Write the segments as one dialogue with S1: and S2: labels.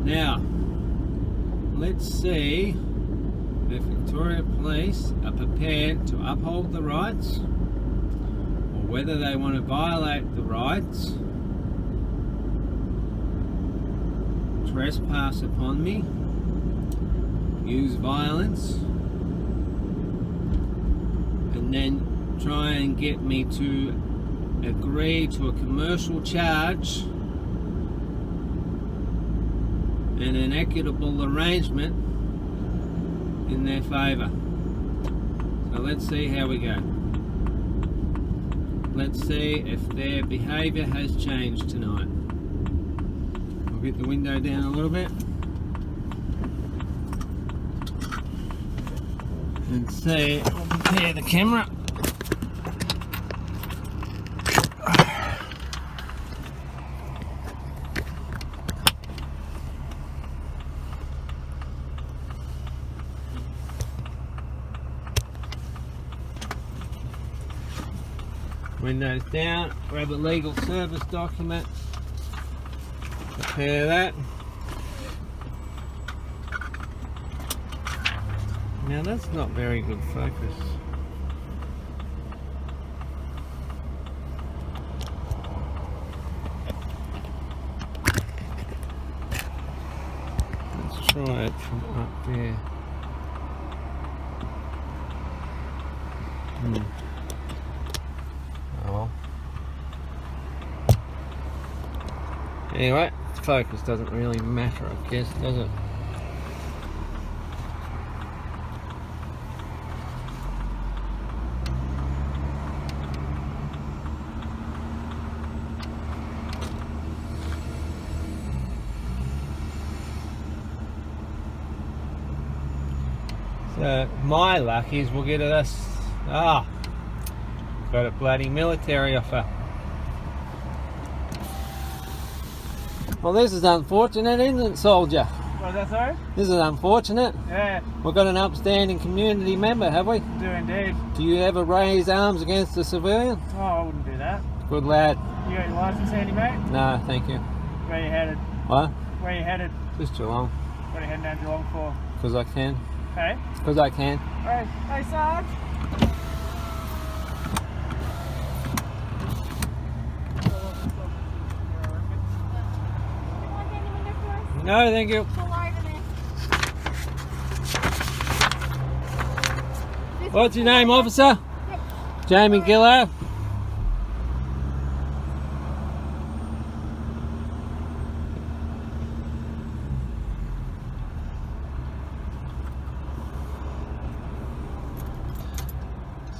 S1: Now, let's see if Victoria Police are prepared to uphold the rights, or whether they want to violate the rights, trespass upon me, use violence, and then try and get me to agree to a commercial charge and an equitable arrangement in their favour. So let's see how we go. Let's see if their behaviour has changed tonight. I'll get the window down a little bit and see. I'll prepare the camera. Windows down, grab a legal service document, prepare that. Now that's not very good focus. Let's try it from up there. Anyway, focus doesn't really matter, I guess, does it? So my luck is we'll get us got a bloody military offer. Well, this is unfortunate, isn't it, soldier?
S2: What was that, sorry?
S1: This is unfortunate.
S2: Yeah.
S1: We've got an upstanding community member, have we?
S2: Do indeed.
S1: Do you ever raise arms against a civilian?
S2: Oh, I wouldn't do that.
S1: Good lad.
S2: You got your licence handy, mate?
S1: No, thank you.
S2: Where you headed?
S1: What?
S2: Where you headed?
S1: Just Geelong.
S2: What are you heading down Geelong for?
S1: Because I can.
S2: Hey?
S1: Because I can.
S2: Hey, Sarge?
S1: No, thank you. What's your name, officer?
S3: Yep.
S1: Jamie Gillard.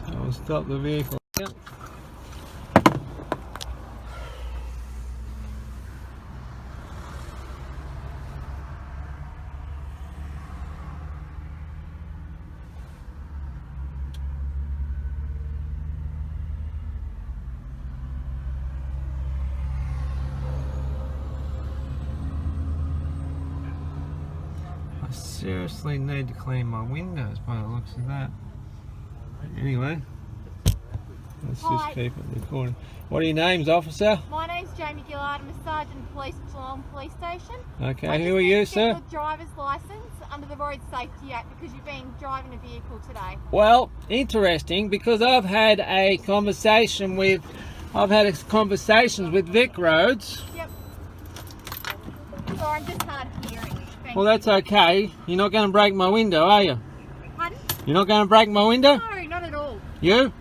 S1: So I'll stop the vehicle. Yep. I seriously need to clean my windows by the looks of that. Anyway, let's just keep it recording. What are your names, officer?
S3: My name's Jamie Gillard. I'm a sergeant of police at Geelong Police Station.
S1: Okay, who are you, sir?
S3: Your driver's licence under the Road Safety Act because you've been driving a vehicle today.
S1: Well, interesting, because I've had conversations with Vic Roads.
S3: Yep. So I'm just hard of hearing.
S1: Well, that's okay. You're not going to break my window, are you?
S3: Pardon?
S1: You're not going to break my window?
S3: No, not at all.
S1: You?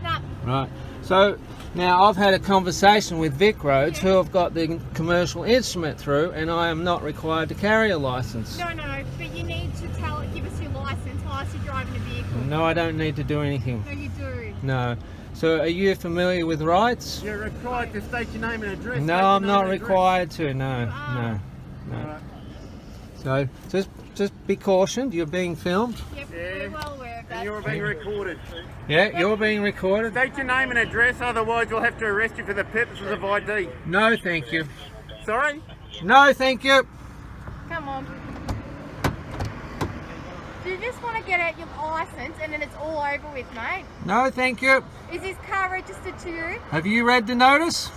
S3: No.
S1: Right. So now I've had a conversation with Vic Roads, who have got the commercial instrument through, and I am not required to carry a licence.
S3: No, but you need to give us your licence whilst you're driving a vehicle.
S1: No, I don't need to do anything.
S3: No, you do.
S1: No. So are you familiar with rights?
S2: You're required to state your name and address.
S1: No, I'm not required to. No.
S2: Right.
S1: So just be cautioned. You're being filmed.
S3: Yep, we're well aware of that.
S2: And you're being recorded.
S1: Yeah, you're being recorded.
S2: State your name and address, otherwise we'll have to arrest you for the purposes of ID.
S1: No, thank you.
S2: Sorry?
S1: No, thank you.
S3: Come on. Do you just want to get out your licence and then it's all over with, mate?
S1: No, thank you.
S3: Is this car registered to you?
S1: Have you read the notice?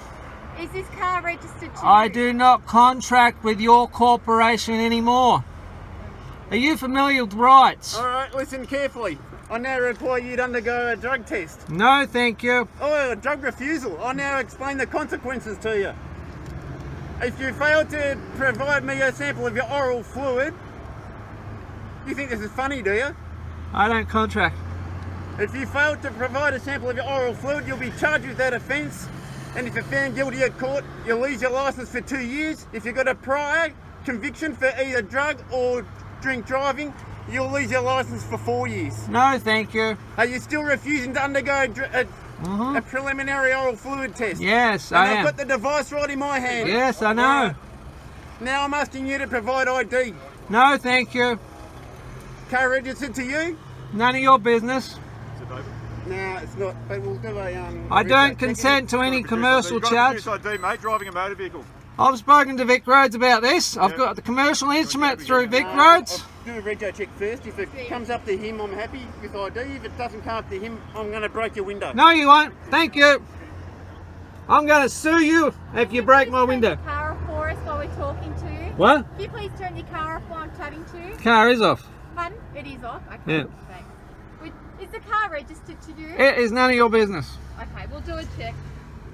S3: Is this car registered to
S1: I
S3: you?
S1: do not contract with your corporation anymore. Are you familiar with rights?
S2: Alright, listen carefully. I now require you to undergo a drug test.
S1: No, thank you.
S2: Oh, a drug refusal. I now explain the consequences to you. If you fail to provide me a sample of your oral fluid, you think this is funny, do you?
S1: I don't contract.
S2: If you fail to provide a sample of your oral fluid, you'll be charged with that offence. And if you're found guilty at court, you'll lose your licence for 2 years. If you've got a prior conviction for either drug or drink driving, you'll lose your licence for 4 years.
S1: No, thank you.
S2: Are you still refusing to undergo a preliminary oral fluid test?
S1: Yes,
S2: And
S1: I
S2: I've
S1: am.
S2: got the device right in my hand.
S1: Yes, I know.
S2: Right. Now I'm asking you to provide ID.
S1: No, thank you.
S2: Car registered to you?
S1: None of your business.
S2: No, it's not. But we'll do a
S1: I
S2: research
S1: don't
S2: check.
S1: consent to any commercial charge.
S2: ID, mate, driving a motor vehicle.
S1: I've spoken to Vic Roads about this. I've got the commercial instrument through Vic Roads.
S2: I'll do a rego check first. If it comes up to him, I'm happy with ID. If it doesn't come up to him, I'm going to break your window.
S1: No, you won't. Thank you. I'm going to sue you if you break my window.
S3: Turn your car off for us while we're talking to you.
S1: What?
S3: Can you please turn your car off while I'm chatting to you?
S1: Car is off.
S3: Pardon? It is off. Okay.
S1: Yeah.
S3: Thanks. Is the car registered to you?
S1: It is none of your business.
S3: Okay, we'll do a check.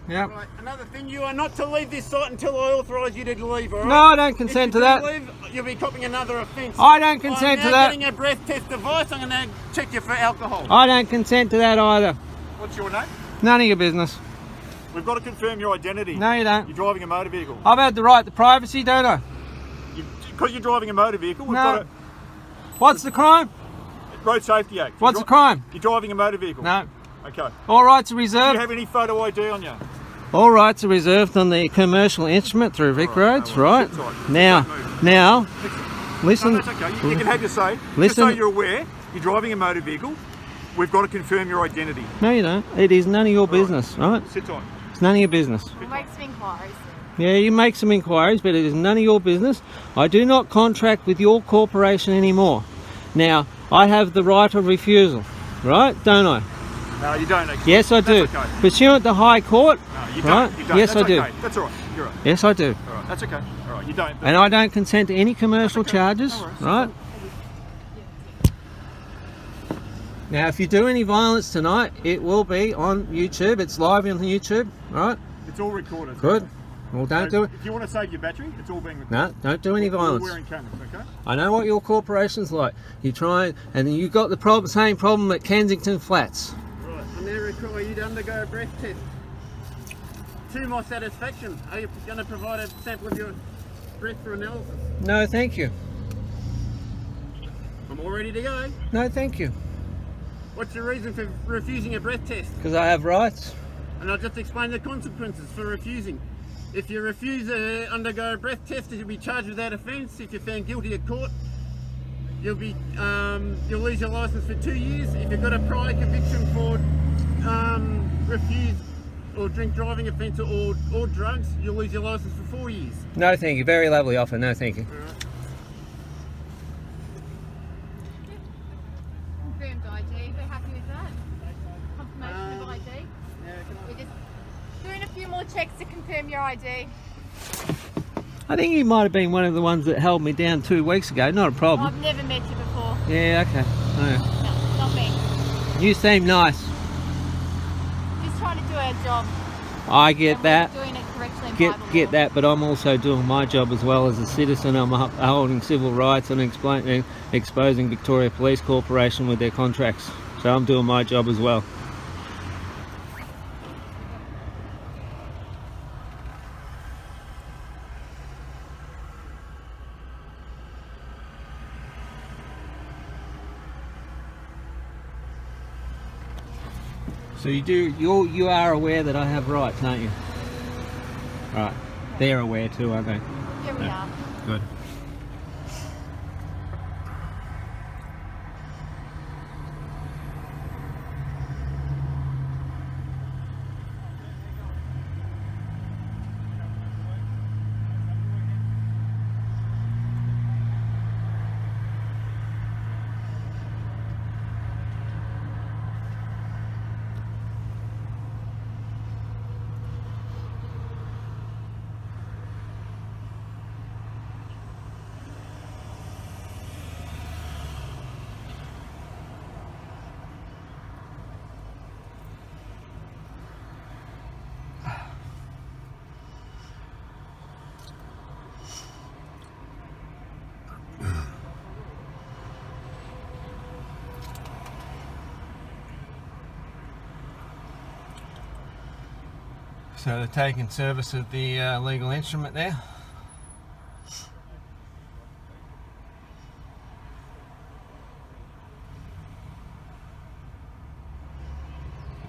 S1: Yep.
S2: Right, another thing, you are not to leave this site until I authorise you to leave, alright?
S1: No, I don't consent to that.
S2: If you do leave, you'll be copping another offence.
S1: I don't consent to
S2: I'm now
S1: that.
S2: getting a breath test device. I'm going to check you for alcohol.
S1: I don't consent to that either.
S2: What's your name?
S1: None of your business.
S2: We've got to confirm your identity.
S1: No, you don't.
S2: You're driving a motor vehicle.
S1: I've had the right to privacy, don't I?
S2: Because you're driving a motor vehicle, we've
S1: No.
S2: got
S1: What's the crime?
S2: a Road Safety Act.
S1: What's the crime?
S2: You're driving a motor vehicle.
S1: No.
S2: Okay.
S1: All rights are
S2: Do you
S1: reserved.
S2: have any photo ID on you?
S1: All rights are reserved on the commercial instrument through Vic Roads, right?
S2: That's right.
S1: Now,
S2: No,
S1: listen.
S2: that's okay. You can have your say. Just
S1: Listen.
S2: so you're aware, you're driving a motor vehicle. We've got to confirm your identity.
S1: No, you don't. It is none of your business, right?
S2: Sit tight.
S1: It's none of your business.
S3: We'll make some inquiries.
S1: Yeah, you make some inquiries, but it is none of your business. I do not contract with your corporation anymore. Now, I have the right of refusal, right? Don't I?
S2: No, you don't actually.
S1: Yes, I do.
S2: That's okay.
S1: Pursuant to High Court,
S2: No, you don't.
S1: right?
S2: You don't.
S1: Yes,
S2: That's
S1: I do.
S2: Okay. That's all right. You're right.
S1: Yes, I do.
S2: All right. That's okay. All right. You don't.
S1: And I don't consent to any commercial
S2: That's okay.
S1: charges,
S2: No worries.
S1: right? Now, if you do any violence tonight, it will be on YouTube. It's live on YouTube, right?
S2: It's all recorded.
S1: Good. Well, don't do it.
S2: If you want to save your battery, it's all being recorded.
S1: No, don't do any
S2: We're
S1: violence.
S2: wearing cameras, okay?
S1: I know what your corporation's like. You try and then you got the same problem at Kensington Flats.
S2: Right. I now require you to undergo a breath test. To my satisfaction, are you going to provide a sample of your breath for analysis?
S1: No, thank you.
S2: I'm all ready to go.
S1: No, thank you.
S2: What's your reason for refusing a breath test?
S1: Because I have rights.
S2: And I'll just explain the consequences for refusing. If you refuse to undergo a breath test, you'll be charged with that offence. If you're found guilty at court, you'll lose your licence for 2 years. If you've got a prior conviction for refuse or drink driving offence or drugs, you'll lose your licence for 4 years.
S1: No, thank you. Very lovely offer. No, thank you.
S3: Confirmed ID. We're happy with that. Confirmation of ID. We're just doing a few more checks to confirm your ID.
S1: I think you might have been one of the ones that held me down 2 weeks ago. Not a problem.
S3: I've never met you before.
S1: Yeah, okay. No.
S3: No, not me.
S1: You seem nice.
S3: Just trying to do our job.
S1: I get
S3: And
S1: that.
S3: we're doing it correctly and by the
S1: Get
S3: law.
S1: that, but I'm also doing my job as well as a citizen. I'm upholding civil rights and exposing Victoria Police Corporation with their contracts. So I'm doing my job as well. So you are aware that I have rights, aren't you? Right. They're aware too, aren't they?
S3: Here we are.
S1: Good. So they're taking service of the legal instrument there.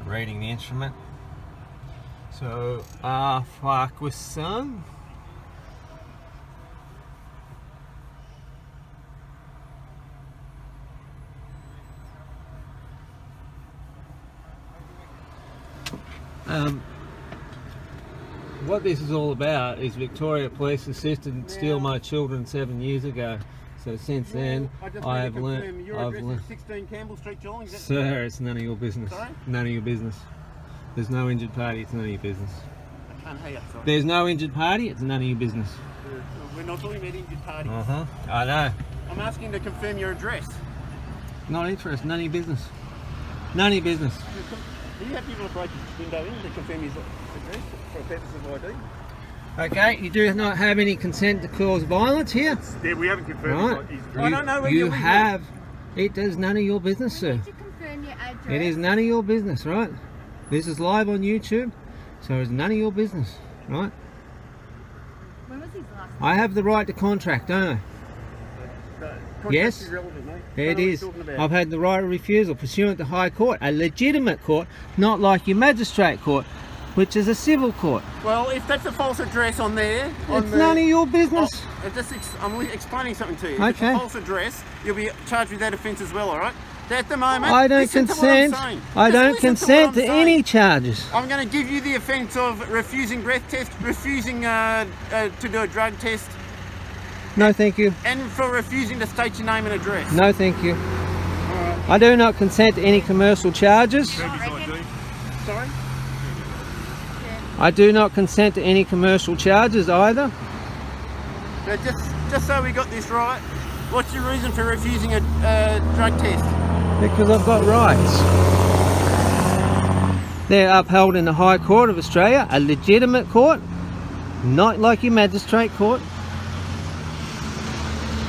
S1: Reading the instrument. So aforethought. What this is all about is Victoria Police assisted steal my children 7 years ago. So since then, I have learned.
S2: Your address is 16 Campbell Street, Geelong.
S1: Sir, it's none of your business.
S2: Sorry?
S1: None of your business. There's no injured party. It's none of your business.
S2: I can't hear you. Sorry.
S1: There's no injured party. It's none of your business.
S2: We're not talking about injured parties.
S1: I know.
S2: I'm asking to confirm your address.
S1: Not interested. None of your business. None of your business.
S2: Do you have people to break his window in to confirm his address for a purpose of ID?
S1: Okay, you do not have any consent to cause violence here.
S4: Yeah, we haven't confirmed
S1: Right.
S4: his
S2: I
S4: address.
S2: don't know where
S1: You
S2: you're living.
S1: have. It is none of your business,
S3: We
S1: sir.
S3: need to confirm your address.
S1: It is none of your business, right? This is live on YouTube, so it's none of your business, right?
S3: When was his last?
S1: I have the right to contract, don't I?
S2: Contract
S1: Yes.
S2: is irrelevant, mate.
S1: It
S2: Don't know what
S1: is.
S2: you're talking about.
S1: I've had the right of refusal pursuant to High Court, a legitimate court, not like your magistrate court, which is a civil court.
S2: Well, if that's a false address on there,
S1: It's none of your business.
S2: I'm explaining something to you. If it's
S1: Okay.
S2: a false address, you'll be charged with that offence as well, all right? At the moment,
S1: I don't
S2: listen to what I'm
S1: consent.
S2: saying.
S1: I
S2: Just
S1: don't
S2: listen
S1: consent
S2: to
S1: to
S2: what I'm
S1: any
S2: saying.
S1: charges.
S2: I'm going to give you the offence of refusing breath test, refusing to do a drug test,
S1: No, thank you.
S2: and for refusing to state your name and address.
S1: No, thank you. I do not consent to any commercial charges.
S3: I reckon.
S2: Sorry?
S1: I do not consent to any commercial charges either.
S2: Now, just so we got this right, what's your reason for refusing a drug test?
S1: Because I've got rights. They're upheld in the High Court of Australia, a legitimate court, not like your magistrate court.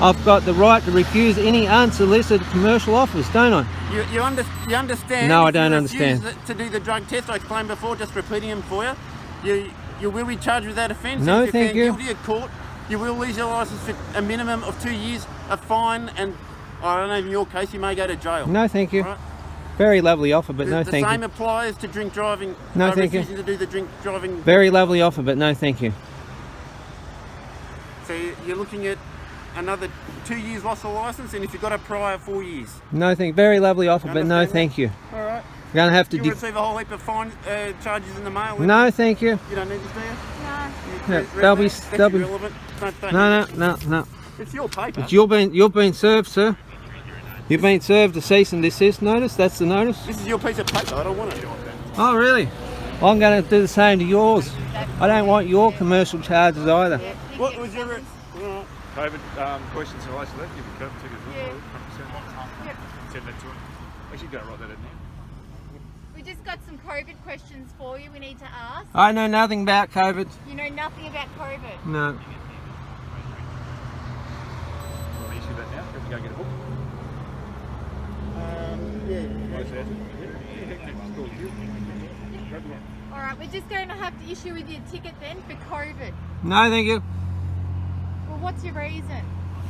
S1: I've got the right to refuse any unsolicited commercial offers, don't I?
S2: You understand?
S1: No, I
S2: if you
S1: don't
S2: refuse
S1: understand.
S2: To do the drug test I explained before, just repeating them for you, you will be charged with that offence.
S1: No,
S2: if you're
S1: thank
S2: found
S1: you.
S2: guilty at court, you will lose your licence for a minimum of 2 years, a fine, and I don't know, in your case, you may go to jail.
S1: No, thank you.
S2: All right?
S1: Very lovely offer, but no,
S2: The
S1: thank
S2: same
S1: you.
S2: applies to drink driving.
S1: No, thank you.
S2: refusing to do the drink driving.
S1: Very lovely offer, but no, thank you.
S2: So you're looking at another 2 years loss of licence, and if you've got a prior 4 years.
S1: No, thank. Very lovely offer, but no,
S2: Understand that?
S1: thank you.
S2: All right.
S1: You're gonna have to.
S2: You'll receive a whole heap of fine charges in the mail.
S1: No, thank you.
S2: You don't need to do it?
S3: No.
S1: Yeah, they'll be.
S2: That's
S1: They'll be.
S2: irrelevant. Don't
S1: No.
S2: It's your paper.
S1: It's you've been served, sir. You've been served a cease and desist notice. That's the notice.
S2: This is your piece of paper. I don't want it.
S1: Oh, really? I'm going to do the same to yours. I don't want your commercial charges either.
S3: Yeah,
S2: What was your...
S4: COVID questions in relation to that, you'll be covered tickets.
S3: Yeah.
S4: 100%.
S3: Yep.
S4: Send that to him. Actually, go write that in there.
S3: We just got some COVID questions for you we need to ask.
S1: I know nothing about COVID.
S3: You know nothing about COVID.
S1: No.
S4: You want to issue that now? Have to go get a book? Close out.
S3: Alright, we're just going to have to issue with your ticket then for COVID.
S1: No, thank you.
S3: Well, what's your reason?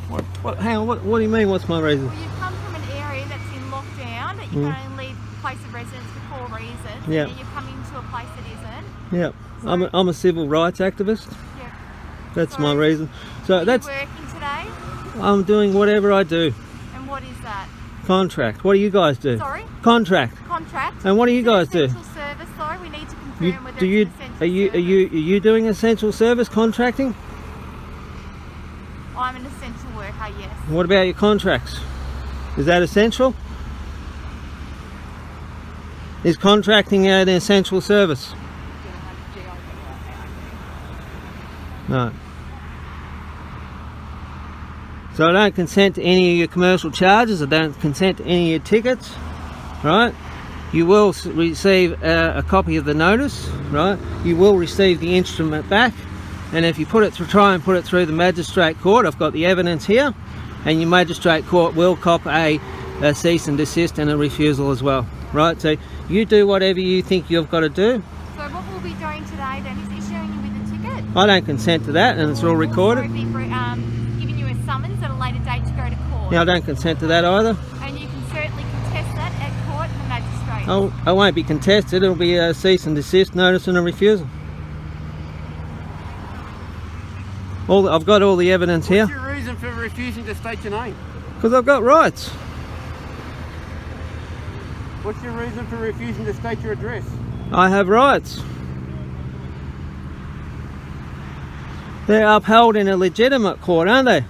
S1: What? Hang on. What do you mean? What's my reason?
S3: Well, you've come from an area that's in lockdown, that you can only leave place of residence for 4 reasons.
S1: Yeah.
S3: And then you're coming to a place that isn't.
S1: Yep. I'm a civil rights activist.
S3: Yeah.
S1: That's
S3: So,
S1: my reason. So
S3: Are
S1: that's
S3: you working today?
S1: I'm doing whatever I do.
S3: And what is that?
S1: Contract. What do you guys do?
S3: Sorry?
S1: Contract.
S3: Contract.
S1: And what do you
S3: It's an
S1: guys do?
S3: essential service though. We need to confirm
S1: You,
S3: whether
S1: do you
S3: it's an essential
S1: are you are
S3: service.
S1: you doing essential service contracting?
S3: I'm an essential worker, yes.
S1: What about your contracts? Is that essential? Is contracting an essential service? No. So I don't consent to any of your commercial charges. I don't consent to any of your tickets. Right? You will receive a copy of the notice. Right? You will receive the instrument back. And if you try and put it through the magistrate court, I've got the evidence here, and your magistrate court will cop a cease and desist and a refusal as well. Right? So you do whatever you think you've got to do.
S3: So what we'll be doing today then
S1: I don't consent to that, and it's all recorded.
S3: Or be giving you a summons at a later date to go to court.
S1: Yeah, I don't consent to that either.
S3: And you can certainly contest that at court and the magistrate.
S1: I won't be contested. It'll be a cease and desist notice and a refusal. I've got all the evidence here.
S2: What's your reason for refusing to state your name?
S1: Because I've got rights.
S2: What's your reason for refusing to state your address?
S1: I have rights. They're upheld in a legitimate court, aren't they?